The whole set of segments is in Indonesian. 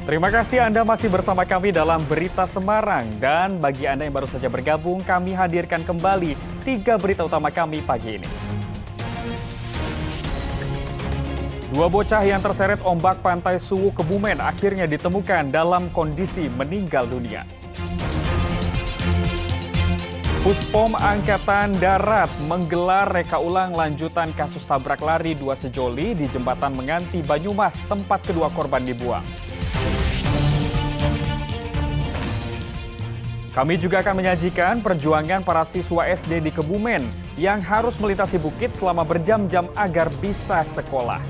Terima kasih Anda masih bersama kami dalam Berita Semarang. Dan bagi Anda yang baru saja bergabung, kami hadirkan kembali 3 berita utama kami pagi ini. 2 bocah yang terseret ombak pantai Suwu Kebumen akhirnya ditemukan dalam kondisi meninggal dunia. Puspom Angkatan Darat menggelar reka ulang lanjutan kasus tabrak lari 2 sejoli di Jembatan Menganti, Banyumas, tempat kedua korban dibuang. Kami juga akan menyajikan perjuangan para siswa SD di Kebumen yang harus melintasi bukit selama berjam-jam agar bisa sekolah.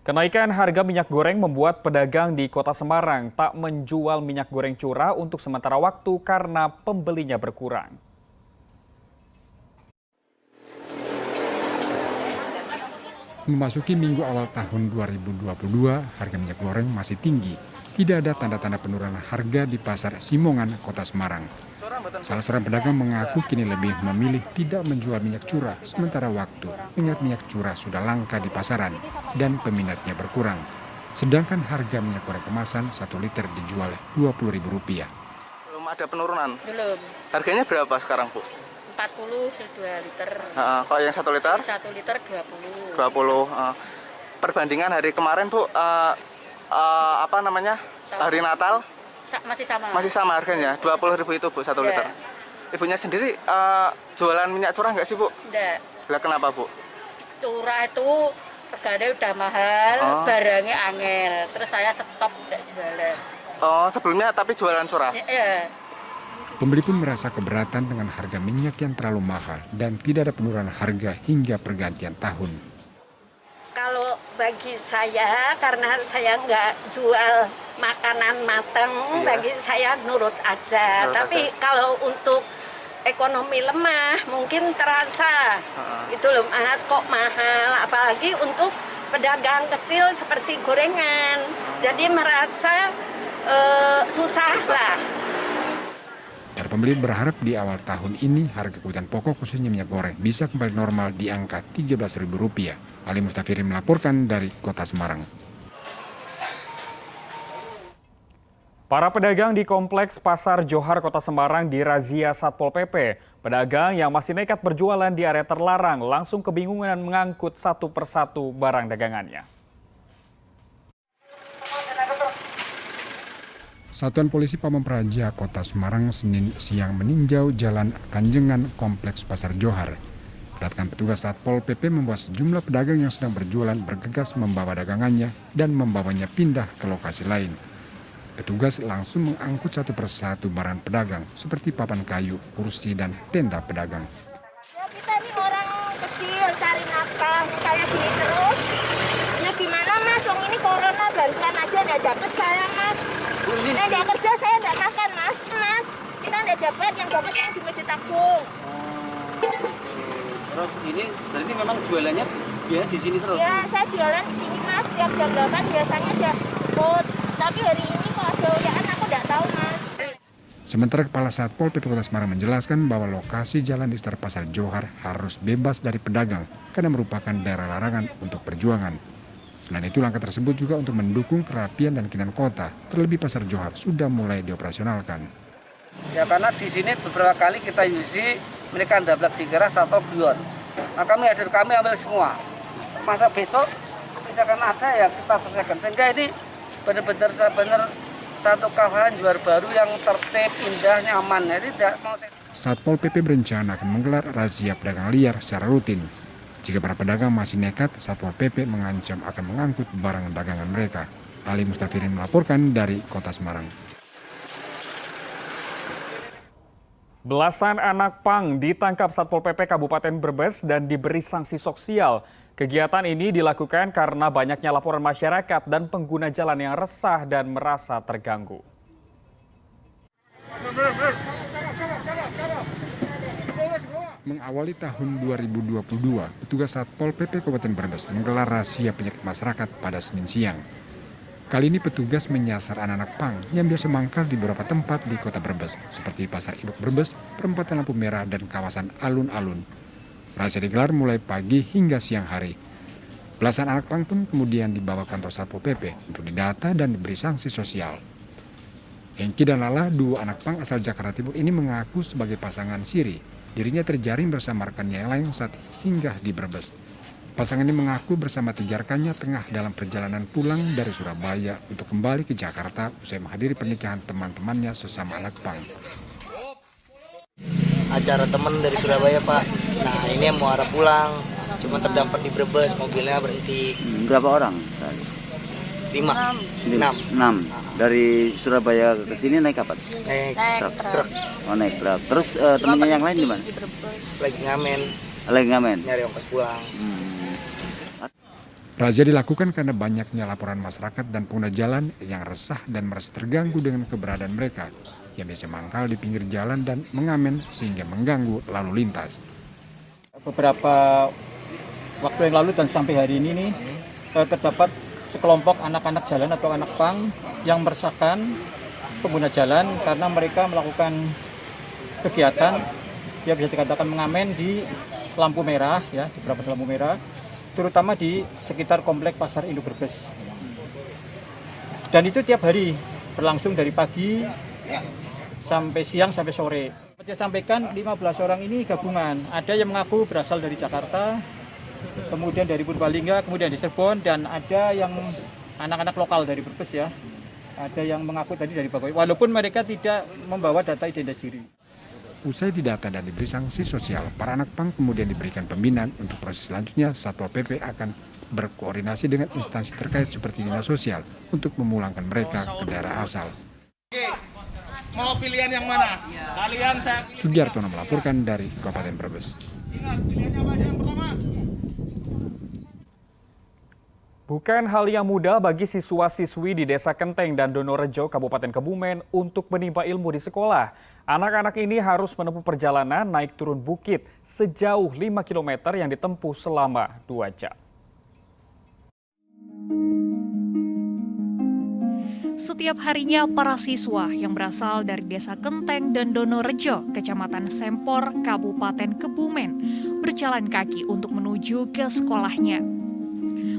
Kenaikan harga minyak goreng membuat pedagang di Kota Semarang tak menjual minyak goreng curah untuk sementara waktu karena pembelinya berkurang. Memasuki minggu awal tahun 2022, harga minyak goreng masih tinggi. Tidak ada tanda-tanda penurunan harga di Pasar Simongan, Kota Semarang. Salah seorang pedagang mengaku kini lebih memilih tidak menjual minyak curah sementara waktu minyak curah sudah langka di pasaran dan peminatnya berkurang. Sedangkan harga minyak goreng kemasan 1 liter dijual Rp20.000. Belum ada penurunan? Belum. Harganya berapa sekarang, Bu? 40 ke 2 liter. Kalau yang 1 liter? 1 liter 20. 20. Perbandingan hari kemarin, Bu, hari Natal? Masih sama. Masih sama harganya, 20.000 itu, Bu, 1 liter. Ibunya sendiri jualan minyak curah nggak sih, Bu? Enggak. Lah kenapa, Bu? Curah itu harganya udah mahal, barangnya angel. Terus saya stop enggak jualan. Oh, sebelumnya tapi jualan curah? Iya. Pembeli pun merasa keberatan dengan harga minyak yang terlalu mahal dan tidak ada penurunan harga hingga pergantian tahun. Kalau bagi saya, karena saya nggak jual makanan matang, bagi saya nurut aja. Tapi kalau untuk ekonomi lemah, mungkin terasa. Itu loh Mas, kok mahal. Apalagi untuk pedagang kecil seperti gorengan. Jadi merasa susah lah. Para pembeli berharap di awal tahun ini harga kebutuhan pokok khususnya minyak goreng bisa kembali normal di angka Rp13.000. Ali Mustafirin melaporkan dari Kota Semarang. Para pedagang di Kompleks Pasar Johar Kota Semarang dirazia Satpol PP. Pedagang yang masih nekat berjualan di area terlarang langsung kebingungan mengangkut satu persatu barang dagangannya. Satuan Polisi Pamong Praja Kota Semarang Senin siang meninjau Jalan Kanjengan Kompleks Pasar Johar. Kedatangan petugas Satpol PP membuat sejumlah pedagang yang sedang berjualan bergegas membawa dagangannya dan membawanya pindah ke lokasi lain. Petugas langsung mengangkut satu persatu barang pedagang seperti papan kayu, kursi, dan tenda pedagang. Ya kita ini orang kecil cari nafkah kayak gini terus. Ya gimana Mas, wong ini corona bantuan aja nggak dapat saya Mas. Nggak kerja saya nggak makan Mas. Kita nggak dapat, yang dapat yang di Masjid Agung. Terus ini berarti memang jualannya ya di sini terus? Ya saya jualan di sini Mas, tiap jam 8 biasanya ada food. Tapi hari ini kok ada uyaan aku nggak tahu Mas. Sementara Kepala Satpol PP Kota Semarang menjelaskan bahwa lokasi jalan di sekitar Pasar Johar harus bebas dari pedagang karena merupakan daerah larangan untuk perjuangan. Selain itu, langkah tersebut juga untuk mendukung kerapian dan keindahan kota, terlebih Pasar Johar sudah mulai dioperasionalkan. Ya karena di sini beberapa kali kita isi mereka ndablak di keras atau buyon. Nah kami ambil semua. Masa besok misalkan ada ya kita selesaikan. Sehingga ini benar-benar satu kawasan Johar baru yang tertib, indah, nyaman. Jadi tidak mau Satpol PP berencana akan menggelar razia pedagang liar secara rutin. Jika para pedagang masih nekat, Satpol PP mengancam akan mengangkut barang dagangan mereka. Ali Mustafirin melaporkan dari Kota Semarang. Belasan anak pang ditangkap Satpol PP Kabupaten Brebes dan diberi sanksi sosial. Kegiatan ini dilakukan karena banyaknya laporan masyarakat dan pengguna jalan yang resah dan merasa terganggu. Mengawali tahun 2022, petugas Satpol PP Kabupaten Brebes menggelar razia penyakit masyarakat pada Senin siang. Kali ini petugas menyasar anak-anak pang yang biasa mangkal di beberapa tempat di kota Brebes, seperti Pasar Induk Brebes, Perempatan Lampu Merah, dan kawasan alun-alun. Razia digelar mulai pagi hingga siang hari. Belasan anak pang pun kemudian dibawa kantor Satpol PP untuk didata dan diberi sanksi sosial. Hengki dan Lala, dua anak pang asal Jakarta Timur ini mengaku sebagai pasangan siri. Dirinya terjaring bersama rekannya yang lain saat singgah di Brebes. Pasangan ini mengaku bersama 3 rekannya tengah dalam perjalanan pulang dari Surabaya untuk kembali ke Jakarta usai menghadiri pernikahan teman-temannya sesama anak pang. Acara teman dari Surabaya, Pak. Nah, ini mau arah pulang, cuma terdampar di Brebes, mobilnya berhenti. Berapa orang? 5. 6. Dari Surabaya ke sini naik apa? Naik truk. Oh, naik truk. Terus temennya yang lain di mana? Lagi ngamen, nyari ongkos pulang. Razia dilakukan karena banyaknya laporan masyarakat dan pengguna jalan yang resah dan merasa terganggu dengan keberadaan mereka yang biasa mangkal di pinggir jalan dan mengamen sehingga mengganggu lalu lintas. Beberapa waktu yang lalu dan sampai hari ini nih terdapat sekelompok anak-anak jalan atau anak pang yang meresahkan pengguna jalan karena mereka melakukan kegiatan ya bisa dikatakan mengamen di lampu merah ya, di beberapa lampu merah, terutama di sekitar komplek Pasar Induk Brebes. Dan itu tiap hari berlangsung dari pagi sampai siang sampai sore. Saya sampaikan 15 orang ini gabungan. Ada yang mengaku berasal dari Jakarta, kemudian dari Purbalingga, kemudian di Cirebon, dan ada yang anak-anak lokal dari Brebes ya. Ada yang mengaku tadi dari Bagoy, walaupun mereka tidak membawa data identitas diri. Usai didata dan diberi sanksi sosial, para anak pang kemudian diberikan pembinaan. Untuk proses selanjutnya, Satpol PP akan berkoordinasi dengan instansi terkait seperti Dinas Sosial untuk memulangkan mereka ke daerah asal. Mau pilihan yang mana? Sugiartono melaporkan dari Kabupaten Brebes. Ingat, pilihannya apa yang pertama? Bukan hal yang mudah bagi siswa-siswi di Desa Kenteng dan Donorejo, Kabupaten Kebumen untuk menimba ilmu di sekolah. Anak-anak ini harus menempuh perjalanan naik turun bukit sejauh 5 km yang ditempuh selama 2 jam. Setiap harinya para siswa yang berasal dari Desa Kenteng dan Donorejo, Kecamatan Sempor, Kabupaten Kebumen, berjalan kaki untuk menuju ke sekolahnya.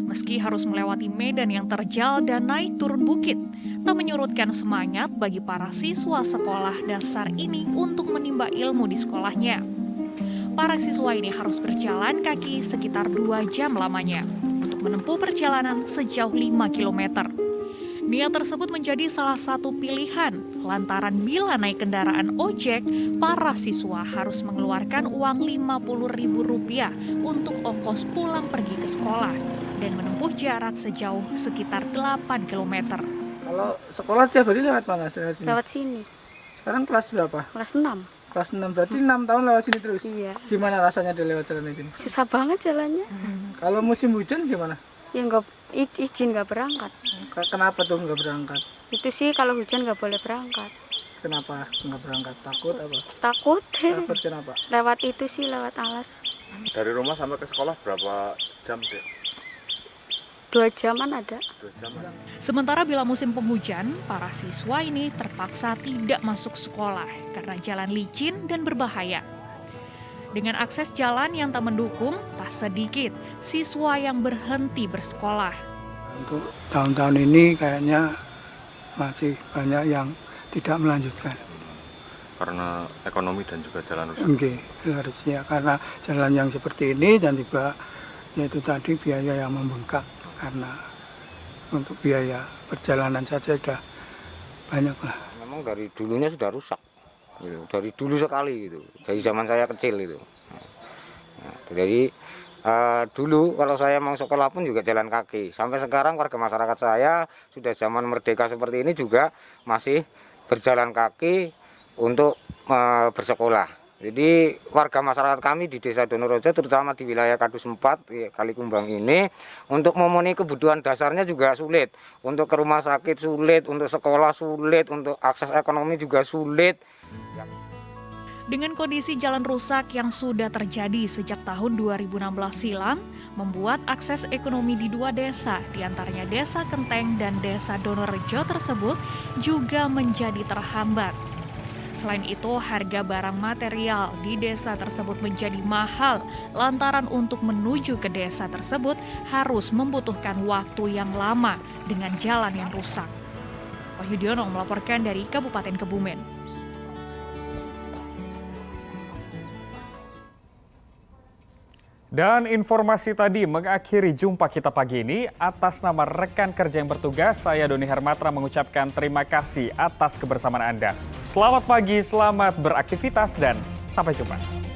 Meski harus melewati medan yang terjal dan naik turun bukit, tak menyurutkan semangat bagi para siswa sekolah dasar ini untuk menimba ilmu di sekolahnya. Para siswa ini harus berjalan kaki sekitar 2 jam lamanya untuk menempuh perjalanan sejauh 5 km. Niat tersebut menjadi salah satu pilihan lantaran bila naik kendaraan ojek, para siswa harus mengeluarkan uang Rp50.000 untuk ongkos pulang pergi ke sekolah dan menempuh jarak sejauh sekitar 8 km. Kalau sekolah tiap hari lewat mana? Lewat sini. Sekarang kelas berapa? Kelas 6. Kelas 6, berarti 6 tahun lewat sini terus? Iya. Gimana rasanya dia lewat jalan ini? Susah banget jalannya. Kalau musim hujan gimana? Ya nggak izin nggak berangkat. Kenapa tuh nggak berangkat? Itu sih kalau hujan nggak boleh berangkat. Kenapa nggak berangkat? Takut apa? Takut. Takut kenapa? Lewat itu sih, lewat alas. Dari rumah sampai ke sekolah berapa jam, Dek? 2 jaman ada. 2 jam. Sementara bila musim penghujan, para siswa ini terpaksa tidak masuk sekolah karena jalan licin dan berbahaya. Dengan akses jalan yang tak mendukung, tak sedikit siswa yang berhenti bersekolah. Untuk tahun-tahun ini kayaknya masih banyak yang tidak melanjutkan. Karena ekonomi dan juga jalan rusak. Oke, harusnya karena jalan yang seperti ini dan juga yaitu tadi biaya yang membengkak karena untuk biaya perjalanan saja sudah banyak lah. Memang dari dulunya sudah rusak. Gitu. Dari dulu sekali gitu, dari zaman saya kecil itu. Nah, jadi dulu kalau saya mau sekolah pun juga jalan kaki. Sampai sekarang warga masyarakat saya sudah zaman merdeka seperti ini juga masih berjalan kaki untuk bersekolah. Jadi warga masyarakat kami di Desa Donorejo terutama di wilayah Kadus 4 Kalikumbang ini untuk memenuhi kebutuhan dasarnya juga sulit. Untuk ke rumah sakit sulit, untuk sekolah sulit, untuk akses ekonomi juga sulit. Dengan kondisi jalan rusak yang sudah terjadi sejak tahun 2016 silam, membuat akses ekonomi di dua desa, diantaranya Desa Kenteng dan Desa Donorejo tersebut, juga menjadi terhambat. Selain itu, harga barang material di desa tersebut menjadi mahal, lantaran untuk menuju ke desa tersebut harus membutuhkan waktu yang lama dengan jalan yang rusak. Wahyudiono melaporkan dari Kabupaten Kebumen. Dan informasi tadi mengakhiri jumpa kita pagi ini. Atas nama rekan kerja yang bertugas, saya Doni Hermatra mengucapkan terima kasih atas kebersamaan Anda. Selamat pagi, selamat beraktivitas, dan sampai jumpa.